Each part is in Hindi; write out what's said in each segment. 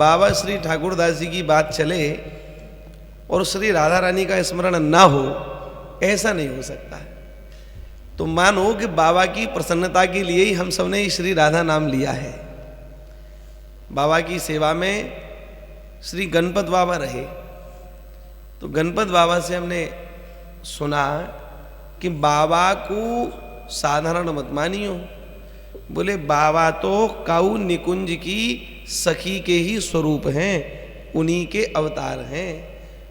बाबा श्री ठाकुरदास जी की बात चले और श्री राधा रानी का स्मरण ना हो, ऐसा नहीं हो सकता है। तो मानो कि बाबा की प्रसन्नता के लिए ही हम सबने श्री राधा नाम लिया है। बाबा की सेवा में श्री गणपत बाबा रहे, तो गणपत बाबा से हमने सुना कि बाबा को साधारण मत मानियो। बोले बाबा तो काऊ निकुंज की सखी के ही स्वरूप हैं, उन्हीं के अवतार हैं।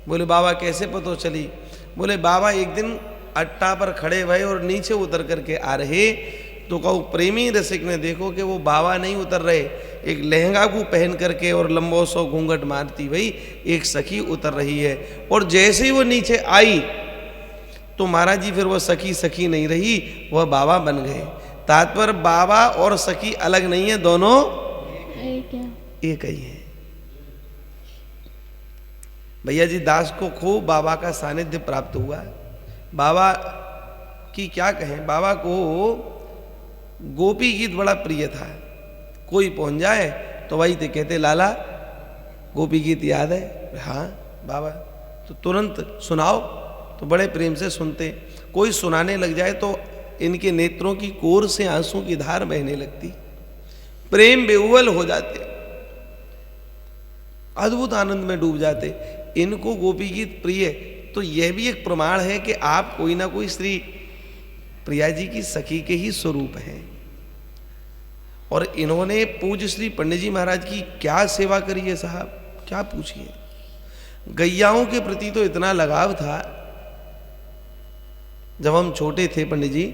बोले बाबा कैसे पता चली? बोले बाबा एक दिन अट्टा पर खड़े भये और नीचे उतर करके आ रहे, तो कहूँ प्रेमी रसिक ने देखो कि वो बाबा नहीं उतर रहे, एक लहंगा को पहन करके और लंबो सो घूंघट मारती भाई एक सखी उतर रही है। और जैसे ही वो नीचे आई तो महाराज जी फिर वो सखी सखी नहीं रही, वह बाबा बन गए। तात्पर्य बाबा और सखी अलग नहीं है, दोनों एक ही है। भैया जी दास को खूब बाबा का सानिध्य प्राप्त हुआ। बाबा की क्या कहें, बाबा को गोपी गीत बड़ा प्रिय था। कोई पहुंच जाए तो वही तो कहते लाला गोपी गीत याद है? हाँ बाबा, तो तुरंत सुनाओ, तो बड़े प्रेम से सुनते। कोई सुनाने लग जाए तो इनके नेत्रों की कोर से आंसू की धार बहने लगती, प्रेम बेउवल हो जाते, अद्भुत आनंद में डूब जाते। इनको गोपी गीत प्रिय, तो यह भी एक प्रमाण है कि आप कोई ना कोई श्री प्रिया जी की सखी के ही स्वरूप हैं। और इन्होंने पूज्य श्री पंडित जी महाराज की क्या सेवा करी है साहब, क्या पूछिए। गैयाओं के प्रति तो इतना लगाव था। जब हम छोटे थे पंडित जी,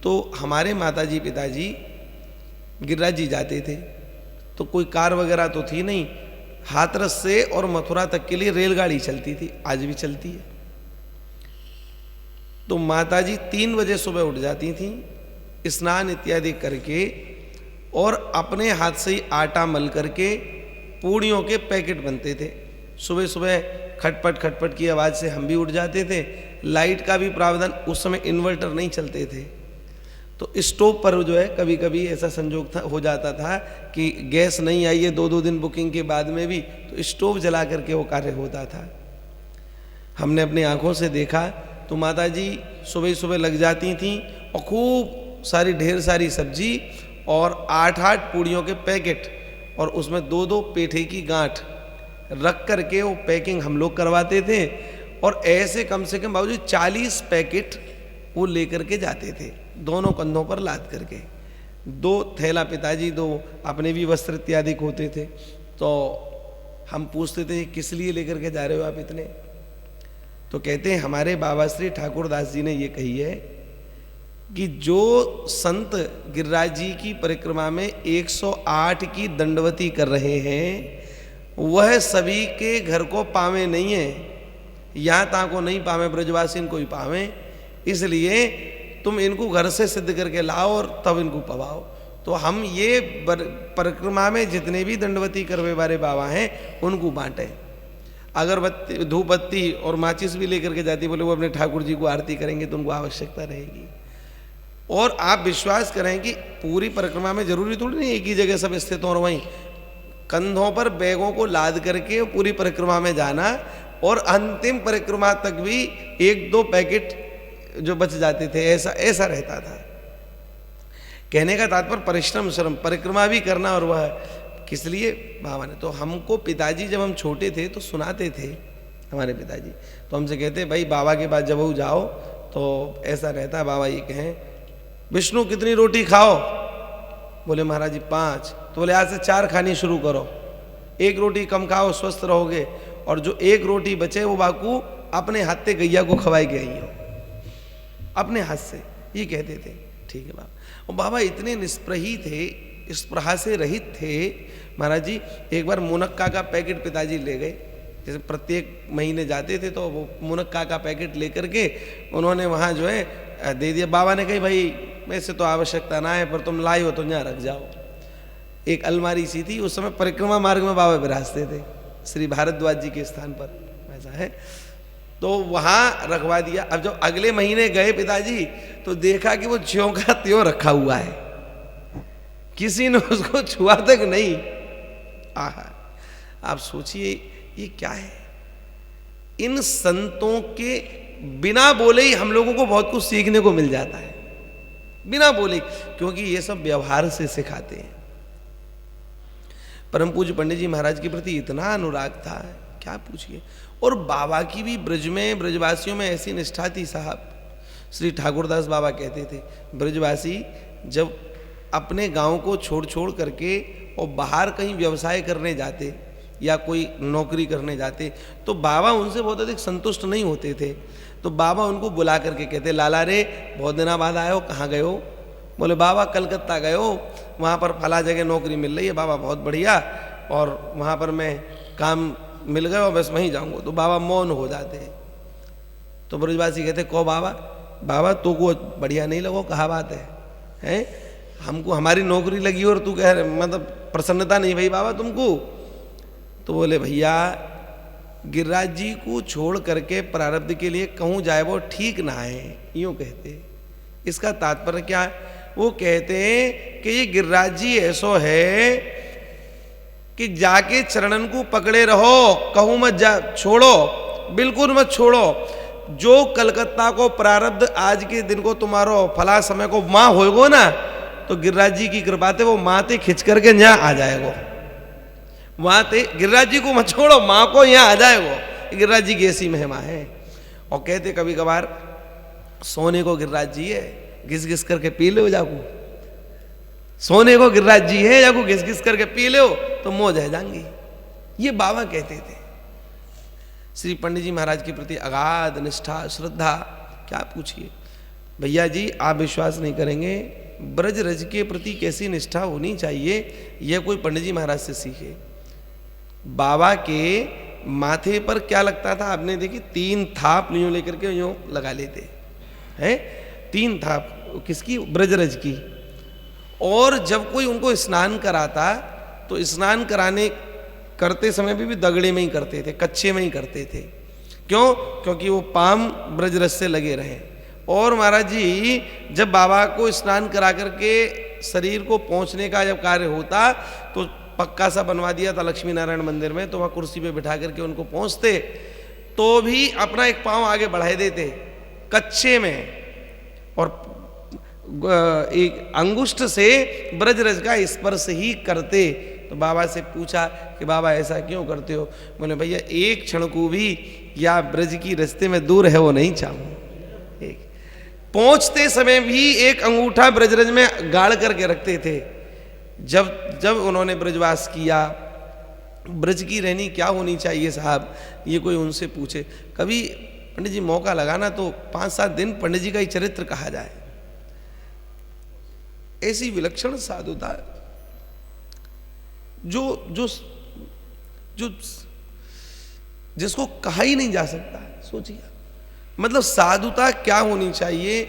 तो हमारे माताजी पिताजी गिरिराज जी जाते थे, तो कोई कार वगैरह तो थी नहीं, हाथरस से और मथुरा तक के लिए रेलगाड़ी चलती थी, आज भी चलती है। तो माताजी 3 बजे सुबह उठ जाती थीं, स्नान इत्यादि करके और अपने हाथ से ही आटा मल करके पूड़ियों के पैकेट बनते थे। सुबह सुबह खटपट खटपट की आवाज़ से हम भी उठ जाते थे। लाइट का भी प्रावधान, उस समय इन्वर्टर नहीं चलते थे, तो स्टोव पर जो है कभी कभी ऐसा संजोग हो जाता था कि गैस नहीं आई है 2-2 दिन बुकिंग के बाद में भी, तो स्टोव जला करके वो कार्य होता था। हमने अपनी आंखों से देखा, तो माताजी सुबह सुबह लग जाती थीं और खूब सारी ढेर सारी सब्जी और 8-8 पूड़ियों के पैकेट और उसमें 2-2 पेठे की गांठ रख करके वो पैकिंग हम लोग करवाते थे। और ऐसे कम से कम बाबूजी 40 पैकेट वो लेकर के जाते थे, दोनों कंधों पर लाद करके। 2 थैला पिताजी, 2 अपने भी वस्त्र इत्यादि होते थे। तो हम पूछते थे किस लिए लेकर के जा रहे हो आप इतने? तो कहते हैं हमारे बाबा श्री ठाकुरदास जी ने ये कही है कि जो संत गिरिराज जी की परिक्रमा में 108 की दंडवती कर रहे हैं, वह सभी के घर को पावे नहीं है, यहाँ तक को नहीं पावे, ब्रजवासी इनको ही पावे। इसलिए तुम इनको घर से सिद्ध करके लाओ और तब इनको पवाओ। तो हम ये परिक्रमा में जितने भी दंडवती करवे वाले बाबा हैं उनको बांटे। अगरबत्ती, धूप बत्ती और माचिस भी लेकर के जाती, बोले वो अपने ठाकुर जी को आरती करेंगे तो उनको आवश्यकता रहेगी। और आप विश्वास करें कि पूरी परिक्रमा में जरूरी थोड़ी नहीं एक ही जगह सब स्थित हो, और वहीं कंधों पर बैगों को लाद करके पूरी परिक्रमा में जाना, और अंतिम परिक्रमा तक भी 1-2 पैकेट जो बच जाते थे, ऐसा रहता था। कहने का तात्पर्य परिश्रम श्रम, परिक्रमा भी करना। और वह किस लिए बाबा ने, तो हमको पिताजी जब हम छोटे थे तो सुनाते थे हमारे पिताजी, तो हमसे कहते भाई बाबा के पास जब वो जाओ तो ऐसा रहता, बाबा ये कहें विष्णु कितनी रोटी खाओ? बोले महाराज जी 5। तो बोले आज से 4 खानी शुरू करो, 1 रोटी कम खाओ, स्वस्थ रहोगे, और जो 1 रोटी बचे वो बाकू अपने हाथ से गैया को खवाई के आई हो, अपने हाथ से, ये कहते थे। ठीक है बाबा। और बाबा इतने निष्प्रही थे, स्पृहा से रहित थे। महाराज जी एक बार मुनक्का का पैकेट पिताजी ले गए, जैसे प्रत्येक महीने जाते थे तो वो मुनक्का का पैकेट लेकर के उन्होंने वहाँ जो है दे दिया। बाबा ने कही भाई वैसे तो आवश्यकता ना है, पर तुम लाई हो तो यहाँ रख जाओ। एक अलमारी सी थी, उस समय परिक्रमा मार्ग में बाबा विराजते थे, श्री भारद्वाज जी के स्थान पर ऐसा है, तो वहाँ रखवा दिया। अब जब अगले महीने गए पिताजी तो देखा कि वो ज्यों का त्यों रखा हुआ है, किसी ने उसको छुआ तक नहीं। आहा, आप सोचिए ये क्या है। इन संतों के बिना बोले ही हम लोगों को बहुत कुछ सीखने को मिल जाता है, बिना बोले, क्योंकि ये सब व्यवहार से सिखाते हैं। परम पूज्य पंडित जी महाराज के प्रति इतना अनुराग था, क्या पूछिए। और बाबा की भी ब्रज में, ब्रजवासियों में ऐसी निष्ठा थी साहब। श्री ठाकुरदास बाबा कहते थे, ब्रजवासी जब अपने गांव को छोड़ छोड़ करके और बाहर कहीं व्यवसाय करने जाते या कोई नौकरी करने जाते, तो बाबा उनसे बहुत अधिक संतुष्ट नहीं होते थे। तो बाबा उनको बुला करके कहते, लाला रे बहुत दिनों बाद आए हो, कहाँ गए हो? बोले बाबा कलकत्ता गए हो, वहाँ पर फला जगह नौकरी मिल रही है बाबा, बहुत बढ़िया, और वहाँ पर मैं काम मिल गया और बस वहीं जाऊँगा। तो बाबा मौन हो जाते। तो ब्रजवासी कहते, को बाबा, बाबा तो को बढ़िया नहीं लगो, कहा बात है, हैं? हमको हमारी नौकरी लगी और तू कह रहे, मतलब प्रसन्नता नहीं भाई बाबा तुमको? तो बोले भैया गिरिराज जी को छोड़ करके प्रारब्ध के लिए कहूँ जाए वो ठीक ना है, यूँ कहते। इसका तात्पर्य क्या है? वो कहते हैं कि ये गिरिराज जी ऐसो है कि जाके चरणन को पकड़े रहो, कहूँ मत जा, छोड़ो, बिल्कुल मत छोड़ो। जो कलकत्ता को प्रारब्ध आज के दिन को तुम्हारो फला समय को माँ होएगो ना, तो गिरिराज जी की कृपा से वो माते खिंच करके यहाँ आ जाएगो। वहां ते गिरिराज जी को मत छोड़ो, माँ को यहाँ आ जाएगो। गिरिराज जी की ऐसी महिमा है। और कहते कभी कभार सोने को गिरिराज जी है, घिस घिस करके पी लो जाकू, सोने को गिरिराज जी है, जाकू घिस घिस करके पी लो तो मौज है जाएंगी। ये बाबा कहते थे। श्री पंडित जी महाराज के प्रति अगाध निष्ठा, श्रद्धा, क्या पूछिए भैया जी, आप विश्वास नहीं करेंगे ब्रज रज के प्रति कैसी निष्ठा होनी चाहिए, यह कोई पंडित जी महाराज से सीखे। बाबा के माथे पर क्या लगता था आपने देखी, 3 थाप यूं लेकर के यूं लगा लेते हैं, 3 थाप किसकी, ब्रजरज की। और जब कोई उनको स्नान कराता तो स्नान कराने करते समय भी दगड़े में ही करते थे, कच्चे में ही करते थे। क्यों? क्योंकि वो पाम ब्रजरज से लगे रहे। और महाराज जी जब बाबा को स्नान करा करके शरीर को पहुंचने का जब कार्य होता तो पक्का सा बनवा दिया था लक्ष्मी नारायण मंदिर में, तो वहाँ कुर्सी पे बिठा करके उनको पहुंचते तो भी अपना एक पांव आगे बढ़ा देते कच्चे में, और एक अंगुष्ठ से ब्रजरज का स्पर्श ही करते। तो बाबा से पूछा कि बाबा ऐसा क्यों करते हो? बोले भैया एक क्षण को भी या ब्रज की रास्ते में दूर है वो नहीं चाहूँ। एक पहुंचते समय भी एक अंगूठा ब्रजरज में गाड़ करके रखते थे। जब उन्होंने ब्रजवास किया, ब्रज की रहनी क्या होनी चाहिए साहब, ये कोई उनसे पूछे। कभी पंडित जी मौका लगाना तो 5-7 दिन पंडित जी का ही चरित्र कहा जाए। ऐसी विलक्षण साधुता जो जो जो जिसको कहा ही नहीं जा सकता। सोचिए मतलब साधुता क्या होनी चाहिए,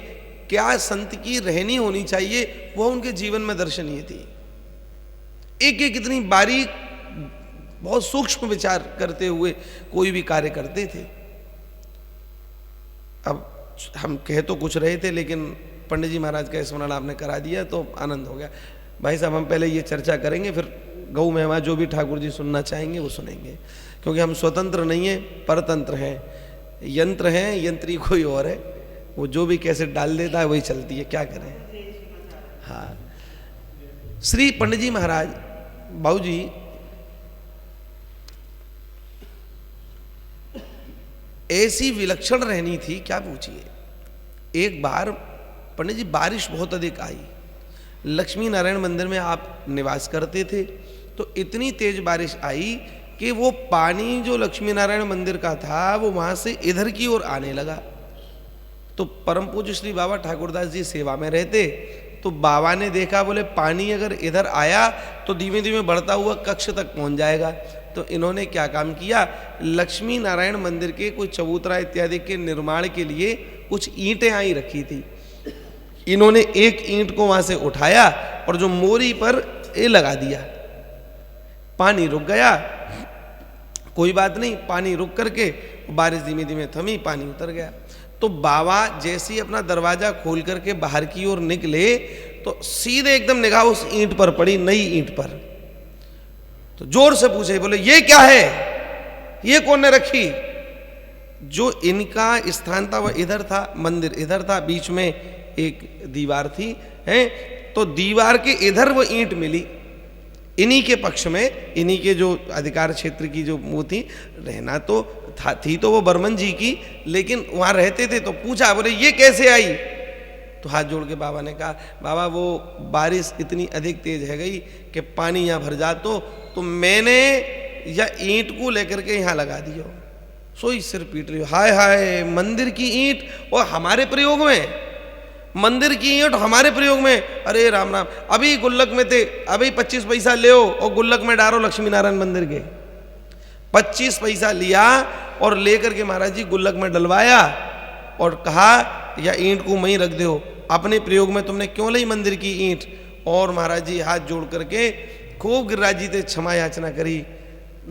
क्या संत की रहनी होनी चाहिए, वह उनके जीवन में दर्शनीय थी। एक एक इतनी बारीक, बहुत सूक्ष्म विचार करते हुए कोई भी कार्य करते थे। अब हम कह तो कुछ रहे थे, लेकिन पंडित जी महाराज का स्मरण आपने करा दिया तो आनंद हो गया। भाई साहब हम पहले ये चर्चा करेंगे, फिर गौ मेहमा जो भी ठाकुर जी सुनना चाहेंगे वो सुनेंगे, क्योंकि हम स्वतंत्र नहीं है, परतंत्र हैं, यंत्र हैं, यंत्री कोई और है, वो जो भी कैसे डाल देता है वही चलती है, क्या करें। हाँ, श्री पंडित जी महाराज बाबू जी ऐसी विलक्षण रहनी थी, क्या पूछिए। एक बार पंडित जी बारिश बहुत अधिक आई, लक्ष्मी नारायण मंदिर में आप निवास करते थे, तो इतनी तेज बारिश आई कि वो पानी जो लक्ष्मी नारायण मंदिर का था वो वहां से इधर की ओर आने लगा। तो परम पूज्य श्री बाबा ठाकुरदास जी सेवा में रहते, तो बाबा ने देखा, बोले पानी अगर इधर आया तो धीमे धीमे बढ़ता हुआ कक्ष तक पहुंच जाएगा। तो इन्होंने क्या काम किया, लक्ष्मी नारायण मंदिर के कोई चबूतरा इत्यादि के निर्माण के लिए कुछ ईंटें आई रखी थी। इन्होंने एक ईंट को वहां से उठाया और जो मोरी पर ये लगा दिया, पानी रुक गया। कोई बात नहीं, पानी रुक करके बारिश धीमे धीमे थमी, पानी उतर गया। तो बाबा जैसे ही अपना दरवाजा खोल करके बाहर की ओर निकले तो सीधे एकदम निगाह उस ईंट पर पड़ी, नई ईंट पर। तो जोर से पूछे, बोले ये क्या है, ये कौन ने रखी। जो इनका स्थान था वह इधर था, मंदिर इधर था, बीच में एक दीवार थी है, तो दीवार के इधर वो ईंट मिली, इन्हीं के पक्ष में, इन्हीं के जो अधिकार क्षेत्र की जो मुँह थी, रहना तो थी तो वो बर्मन जी की, लेकिन वहाँ रहते थे। तो पूछा, बोले ये कैसे आई। तो हाथ जोड़ के बाबा ने कहा, बाबा वो बारिश इतनी अधिक तेज है गई कि पानी यहाँ भर जा, तो मैंने या ईंट को लेकर के यहाँ लगा दिया। सोई सिर पीट रही हो, हाय हाय, मंदिर की ईंट और हमारे प्रयोग में, मंदिर की ईंट हमारे प्रयोग में, अरे राम राम। अभी गुल्लक में थे, अभी 25 पैसा ले और गुल्लक में डालो लक्ष्मी नारायण मंदिर के। 25 पैसा लिया और लेकर के महाराज जी गुल्लक में डलवाया और कहा या ईंट को वहीं रख दो, अपने प्रयोग में तुमने क्यों ली मंदिर की ईंट। और महाराज जी हाथ जोड़ करके खूब गिरिराज जी ते क्षमा याचना करी,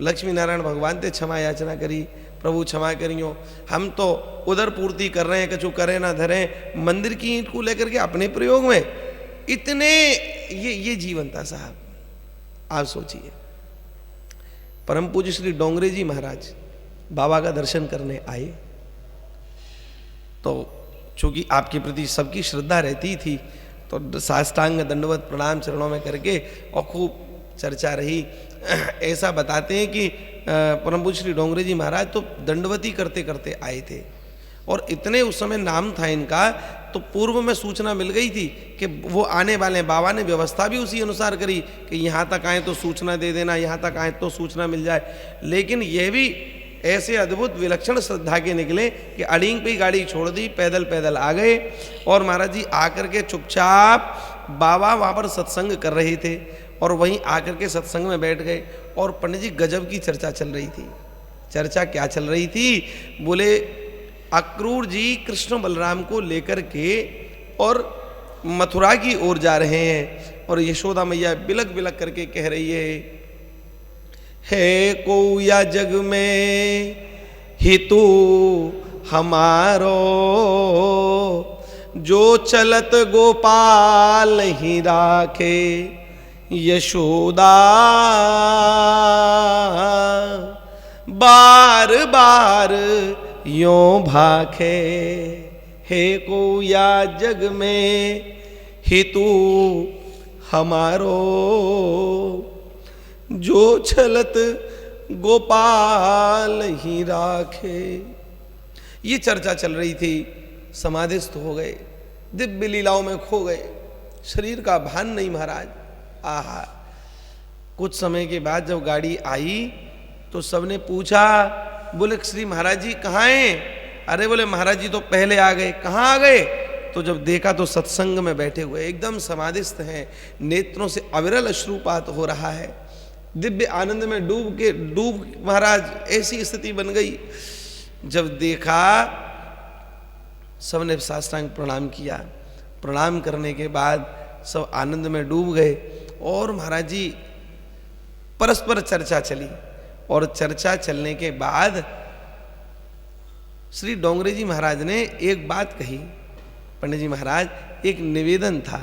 लक्ष्मी नारायण भगवान ते क्षमा याचना करी, प्रभु क्षमा करियो, हम तो उधर पूर्ति कर रहे हैं, कछु करें ना धरें, मंदिर की ईंट को लेकर के अपने प्रयोग में। इतने ये जीवन था साहब। आप सोचिए, परम पूज्य श्री डोंगरे जी महाराज बाबा का दर्शन करने आए, तो चूंकि आपके प्रति सबकी श्रद्धा रहती थी, तो साष्टांग दंडवत प्रणाम चरणों में करके और खूब चर्चा रही। ऐसा बताते हैं कि परम पूज्य श्री डोंगरे जी महाराज तो दंडवती करते करते आए थे, और इतने उस समय नाम था इनका, तो पूर्व में सूचना मिल गई थी कि वो आने वाले हैं। बाबा ने व्यवस्था भी उसी अनुसार करी कि यहाँ तक आए तो सूचना दे देना, यहाँ तक आए तो सूचना मिल जाए। लेकिन यह भी ऐसे अद्भुत विलक्षण श्रद्धा के निकले कि अड़ींग पे गाड़ी छोड़ दी, पैदल पैदल आ गए, और महाराज जी आकर के चुपचाप, बाबा वहाँ पर सत्संग कर रहे थे और वहीं आकर के सत्संग में बैठ गए। और पंडित जी गजब की चर्चा चल रही थी। चर्चा क्या चल रही थी, बोले अक्रूर जी कृष्ण बलराम को लेकर के और मथुरा की ओर जा रहे हैं, और यशोदा मैया बिलक बिलक करके कह रही है को या जग में हितू हमारो, जो चलत गोपाल ही राखे यशोदा, बार बार यों भाखे। हे को या जग में हितू हमारो, जो छलत गोपाल ही राखे। ये चर्चा चल रही थी। समाधिस्थ हो गए, दिव्य लीलाओं में खो गए, शरीर का भान नहीं महाराज। आहा, कुछ समय के बाद जब गाड़ी आई तो सबने पूछा, बोले श्री महाराज जी कहाँ हैं। अरे बोले महाराज जी तो पहले आ गए। कहाँ आ गए। तो जब देखा तो सत्संग में बैठे हुए, एकदम समाधिस्थ हैं, नेत्रों से अविरल अश्रुपात हो रहा है, दिव्य आनंद में डूब महाराज ऐसी स्थिति बन गई। जब देखा सबने साष्टांग प्रणाम किया। प्रणाम करने के बाद सब आनंद में डूब गए, और महाराज जी परस्पर चर्चा चली, और चर्चा चलने के बाद श्री डोंगरे जी महाराज ने एक बात कही। पंडित जी महाराज, एक निवेदन था।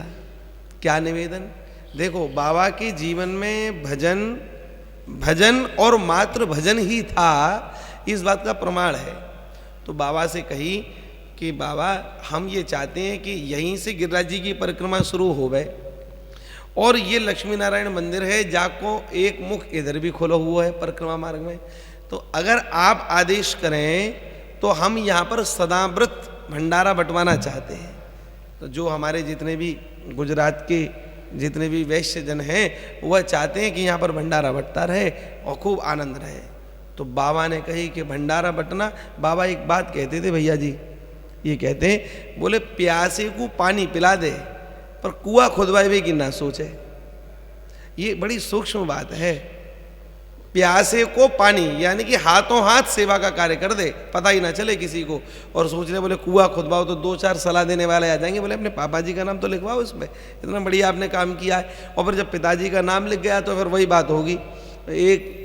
क्या निवेदन। देखो, बाबा के जीवन में भजन और मात्र भजन ही था, इस बात का प्रमाण है। तो बाबा से कही कि बाबा हम ये चाहते हैं कि यहीं से गिरिराज जी की परिक्रमा शुरू हो गए, और ये लक्ष्मी नारायण मंदिर है, जाको एक मुख इधर भी खोला हुआ है परिक्रमा मार्ग में, तो अगर आप आदेश करें तो हम यहाँ पर सदाव्रत भंडारा बंटवाना चाहते हैं। तो जो हमारे जितने भी गुजरात के जितने भी वैश्य जन हैं वह चाहते हैं कि यहाँ पर भंडारा बंटता रहे और खूब आनंद रहे। तो बाबा ने कही कि भंडारा बंटना। बाबा एक बात कहते थे भैया जी, ये कहते हैं, बोले प्यासे को पानी पिला दे पर कुआं खुदवाए की ना सोचे। ये बड़ी सूक्ष्म बात है। प्यासे को पानी यानी कि हाथों हाथ सेवा का कार्य कर दे, पता ही ना चले किसी को। और सोच रहे बोले कुआं खुदवाओ तो 2-4 सलाह देने वाले आ जाएंगे, बोले अपने पापा जी का नाम तो लिखवाओ इसमें, इतना बढ़िया आपने काम किया है। और फिर जब पिताजी का नाम लिख गया तो फिर वही बात होगी। एक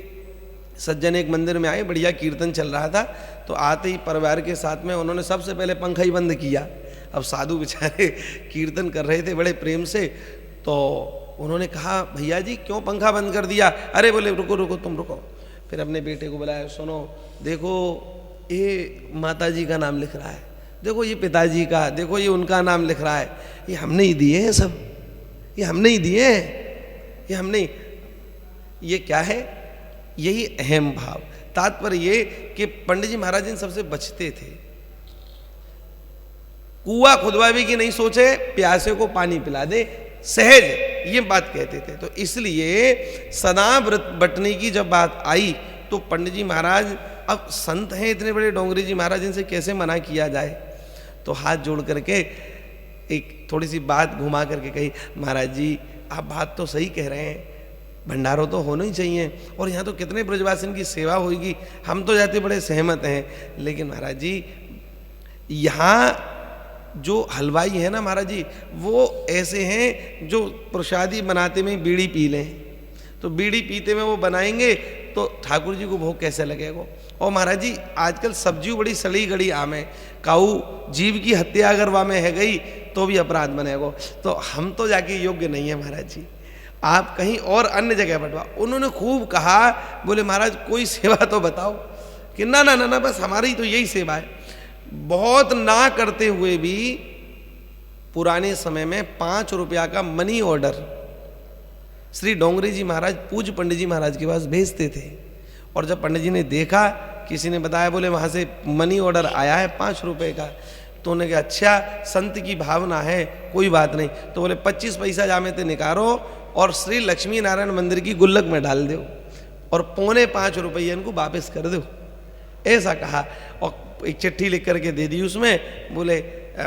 सज्जन एक मंदिर में आए, बढ़िया कीर्तन चल रहा था, तो आते ही परिवार के साथ में उन्होंने सबसे पहले पंखा ही बंद किया। अब साधु बेचारे कीर्तन कर रहे थे बड़े प्रेम से, तो उन्होंने कहा भैया जी क्यों पंखा बंद कर दिया? अरे बोले रुको रुको तुम रुको। फिर अपने बेटे को बुलाया, सुनो देखो ये माता जी का नाम लिख रहा है, देखो ये पिताजी का, देखो ये उनका नाम लिख रहा है, ये हमने ही दिए हैं सब, ये हमने ही दिए हैं, ये हमने। ये क्या है? यही अहम भाव। तात्पर्य ये कि पंडित जी महाराज इन सबसे बचते थे। कुआं खुदवावे की नहीं सोचे, प्यासे को पानी पिला दे, सहज ये बात कहते थे। तो इसलिए सदा व्रत बटने की जब बात आई तो पंडित जी महाराज, अब संत हैं इतने बड़े डोंगरी जी महाराज, इनसे कैसे मना किया जाए? तो हाथ जोड़ करके एक थोड़ी सी बात घुमा करके कही, महाराज जी आप बात तो सही कह रहे हैं, भंडारों तो होना ही चाहिए, और यहाँ तो कितने ब्रजवासियों की सेवा होगी, हम तो जाते बड़े सहमत हैं, लेकिन महाराज जी यहाँ जो हलवाई है ना महाराज जी, वो ऐसे हैं जो प्रसादी बनाते में बीड़ी पी लें, तो बीड़ी पीते में वो बनाएंगे तो ठाकुर जी को भोग कैसे लगेगा? और महाराज जी आजकल सब्जी बड़ी सड़ी गड़ी आम है, काऊ जीव की हत्या अगर वहाँ में है गई तो भी अपराध बनेगा, तो हम तो जाके योग्य नहीं है महाराज जी, आप कहीं और अन्य जगह बंटवा। उन्होंने खूब कहा, बोले महाराज कोई सेवा तो बताओ, कि ना ना ना ना बस हमारी तो यही सेवा है। बहुत ना करते हुए भी पुराने समय में 5 रुपया का मनी ऑर्डर श्री डोंगरी जी महाराज पूज्य पंडित जी महाराज के पास भेजते थे। और जब पंडित जी ने देखा, किसी ने बताया, बोले वहाँ से मनी ऑर्डर आया है 5 रुपये का, तो उन्होंने कहा अच्छा संत की भावना है, कोई बात नहीं। तो बोले 25 पैसा जामे ते निकालो और श्री लक्ष्मी नारायण मंदिर की गुल्लक में डाल दो और 5.25 रुपये इनको वापस कर दो, ऐसा कहा। और एक चिट्ठी लिख करके दे दी उसमें, बोले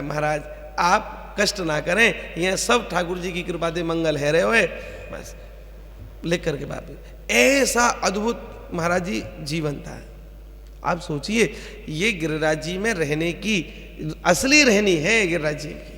महाराज आप कष्ट ना करें, यह सब ठाकुर जी की कृपा से मंगल है रहे हुए, बस लिख करके वापस। ऐसा अद्भुत महाराज जी जीवन था। आप सोचिए ये गिरिराज जी में रहने की असली रहनी है गिरिराज जी की।